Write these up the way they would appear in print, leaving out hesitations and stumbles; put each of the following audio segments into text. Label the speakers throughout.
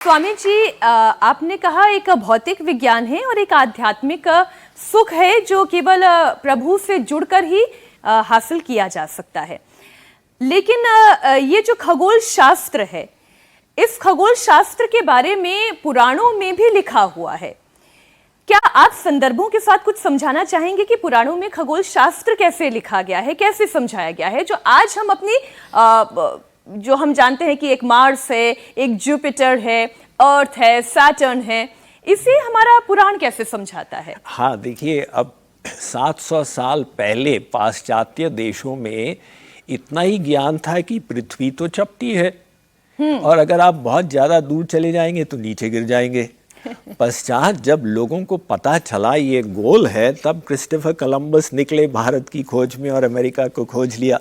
Speaker 1: स्वामी जी, आपने कहा एक भौतिक विज्ञान है और एक आध्यात्मिक सुख है जो केवल प्रभु से जुड़कर ही हासिल किया जा सकता है। लेकिन ये जो खगोल शास्त्र है, इस खगोल शास्त्र के बारे में पुराणों में भी लिखा हुआ है। क्या आप संदर्भों के साथ कुछ समझाना चाहेंगे कि पुराणों में खगोल शास्त्र कैसे लिखा गया है, कैसे समझाया गया है, जो आज हम अपनी जो हम जानते हैं कि एक मार्स है, एक जुपिटर है, अर्थ है, सैटर्न है, इसे हमारा पुराण कैसे समझाता है?
Speaker 2: हाँ, देखिए, अब 700 साल पहले पाश्चात्य देशों में इतना ही ज्ञान था कि पृथ्वी तो चपटी है और अगर आप बहुत ज़्यादा दूर चले जाएंगे तो नीचे गिर जाएंगे। पश्चात जब लोगों को पता चला ये गोल है, तब क्रिस्टोफर कोलंबस निकले भारत की खोज में और अमेरिका को खोज लिया।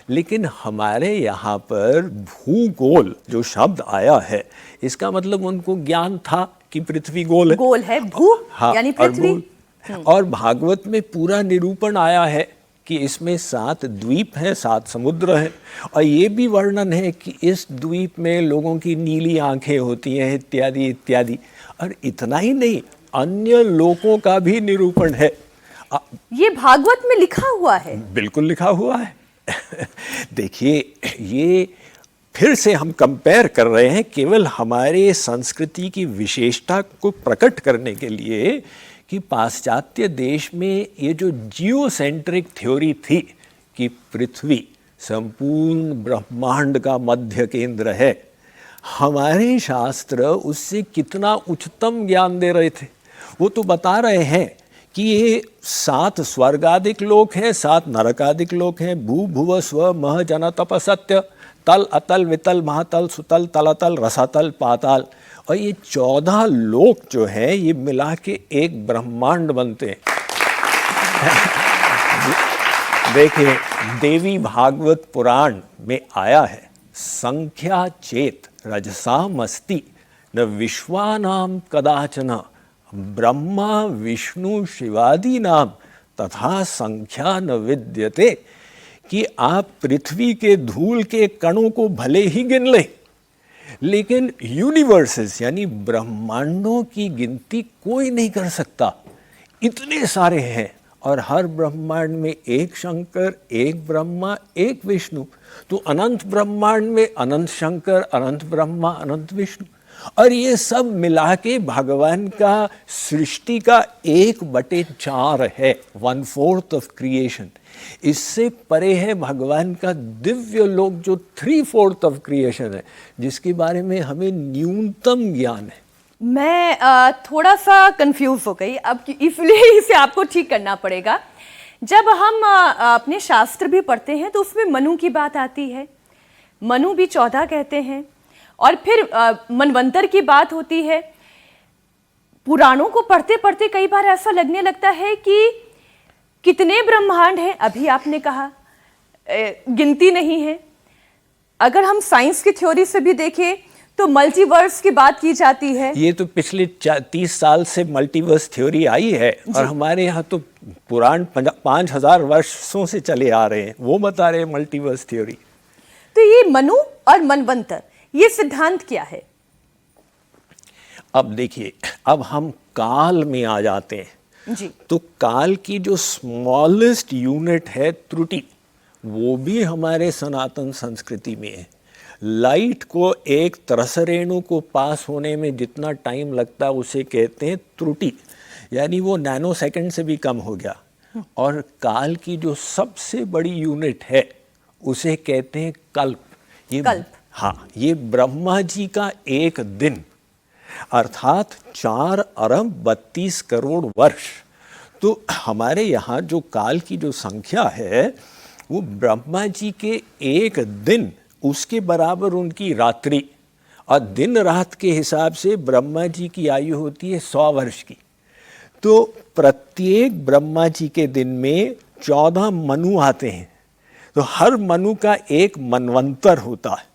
Speaker 2: लेकिन हमारे यहाँ पर भूगोल जो शब्द आया है, इसका मतलब उनको ज्ञान था कि पृथ्वी गोल है,
Speaker 1: भू हाँ, यानी पृथ्वी।
Speaker 2: और भागवत में पूरा निरूपण आया है कि इसमें 7 द्वीप हैं, 7 समुद्र हैं, और ये भी वर्णन है कि इस द्वीप में लोगों की नीली आंखें होती हैं, इत्यादि इत्यादि। और इतना ही नहीं, अन्य लोकों का भी निरूपण है।
Speaker 1: ये भागवत में लिखा हुआ है?
Speaker 2: बिल्कुल लिखा हुआ है। देखिए, ये फिर से हम कंपेयर कर रहे हैं केवल हमारे संस्कृति की विशेषता को प्रकट करने के लिए कि पाश्चात्य देश में ये जो जियोसेंट्रिक थ्योरी थी कि पृथ्वी संपूर्ण ब्रह्मांड का मध्य केंद्र है, हमारे शास्त्र उससे कितना उच्चतम ज्ञान दे रहे थे। वो तो बता रहे हैं कि ये 7 स्वर्गादिक लोक हैं, 7 नरकादिक लोक हैं, भू भुव स्व मह जन तप सत्य, तल अतल वितल महातल सुतल तलातल रसातल पाताल, और ये 14 लोक जो हैं ये मिला के एक ब्रह्मांड बनते हैं। देखिए, देवी भागवत पुराण में आया है, संख्या चेत रजसामस्ति न विश्वानाम कदाचन ब्रह्मा विष्णु शिवादि नाम तथा संख्या न विद्यते, कि आप पृथ्वी के धूल के कणों को भले ही गिन लें, लेकिन यूनिवर्सेस यानी ब्रह्मांडों की गिनती कोई नहीं कर सकता। इतने सारे हैं, और हर ब्रह्मांड में एक शंकर, एक ब्रह्मा, एक विष्णु। तो अनंत ब्रह्मांड में अनंत शंकर, अनंत ब्रह्मा, अनंत विष्णु, और ये सब मिला के भगवान का सृष्टि का 1/4 है, 1/4 ऑफ क्रिएशन। इससे परे है भगवान का दिव्य लोक जो 3/4 ऑफ क्रिएशन है, जिसके बारे में हमें न्यूनतम ज्ञान है।
Speaker 1: मैं थोड़ा सा कंफ्यूज हो गई अब, इसलिए इसे आपको ठीक करना पड़ेगा। जब हम अपने शास्त्र भी पढ़ते हैं तो उसमें मनु की बात आती है, मनु भी 14 कहते हैं, और फिर मनवंतर की बात होती है। पुराणों को पढ़ते पढ़ते कई बार ऐसा लगने लगता है कि कितने ब्रह्मांड हैं, अभी आपने कहा गिनती नहीं है। अगर हम साइंस की थ्योरी से भी देखें तो मल्टीवर्स की बात की जाती है।
Speaker 2: ये तो पिछले 30 साल से मल्टीवर्स थ्योरी आई है, और हमारे यहाँ तो पुराण 5000 वर्षों से चले आ रहे हैं, वो बता रहे हैं मल्टीवर्स थ्योरी।
Speaker 1: तो ये मनु और मनवंतर, ये सिद्धांत क्या है?
Speaker 2: अब देखिए, अब हम काल में आ जाते हैं
Speaker 1: जी।
Speaker 2: तो काल की जो स्मॉलेस्ट यूनिट है त्रुटि, वो भी हमारे सनातन संस्कृति में है। लाइट को एक तरसरेणु को पास होने में जितना टाइम लगता है उसे कहते हैं त्रुटि, यानी वो नैनो सेकंड से भी कम हो गया। और काल की जो सबसे बड़ी यूनिट है उसे कहते हैं कल्प।
Speaker 1: कल्प,
Speaker 2: हाँ, ये ब्रह्मा जी का एक दिन, अर्थात 4 अरब 32 करोड़ वर्ष। तो हमारे यहाँ जो काल की जो संख्या है वो ब्रह्मा जी के एक दिन, उसके बराबर उनकी रात्रि, और दिन रात के हिसाब से ब्रह्मा जी की आयु होती है 100 वर्ष की। तो प्रत्येक ब्रह्मा जी के दिन में 14 मनु आते हैं, तो हर मनु का एक मनवंतर होता है,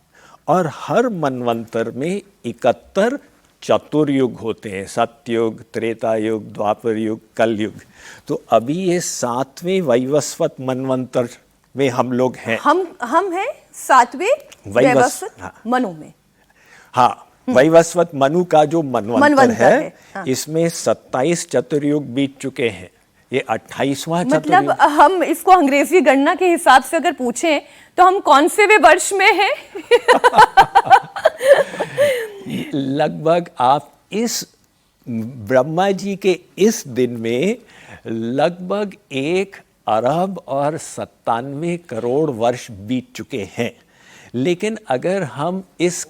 Speaker 2: और हर मनवंतर में 71 चतुर्युग होते हैं, सतयुग, त्रेता युग, द्वापर युग, कलयुग। तो अभी ये 7वें वैवस्वत मनवंतर में हम लोग हैं।
Speaker 1: हम हैं 7वें वैवस्वत मनु में।
Speaker 2: हाँ, वैवस्वत मनु का जो मनवंतर
Speaker 1: मनवंतर
Speaker 2: है,
Speaker 1: हाँ।
Speaker 2: इसमें 27 चतुर्युग बीत चुके हैं, ये 28वां
Speaker 1: मतलब
Speaker 2: चतुर्युग।
Speaker 1: हम इसको अंग्रेजी गणना के हिसाब से अगर पूछें तो हम कौन से वे वर्ष में हैं?
Speaker 2: लगभग आप इस ब्रह्मा जी के इस दिन में लगभग 1 अरब और 97 करोड़ वर्ष बीत चुके हैं। लेकिन अगर हम इस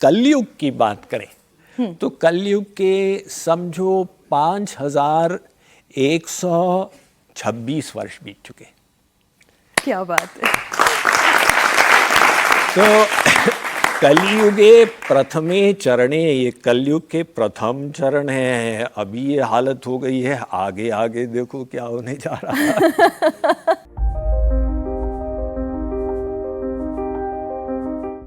Speaker 2: कलयुग की बात करें तो कलयुग के समझो 5126 वर्ष बीत चुके।
Speaker 1: क्या बात है।
Speaker 2: तो कलयुगे प्रथमे चरणे, ये कलयुग के प्रथम चरण है। अभी ये हालत हो गई है, आगे आगे देखो क्या होने जा रहा है।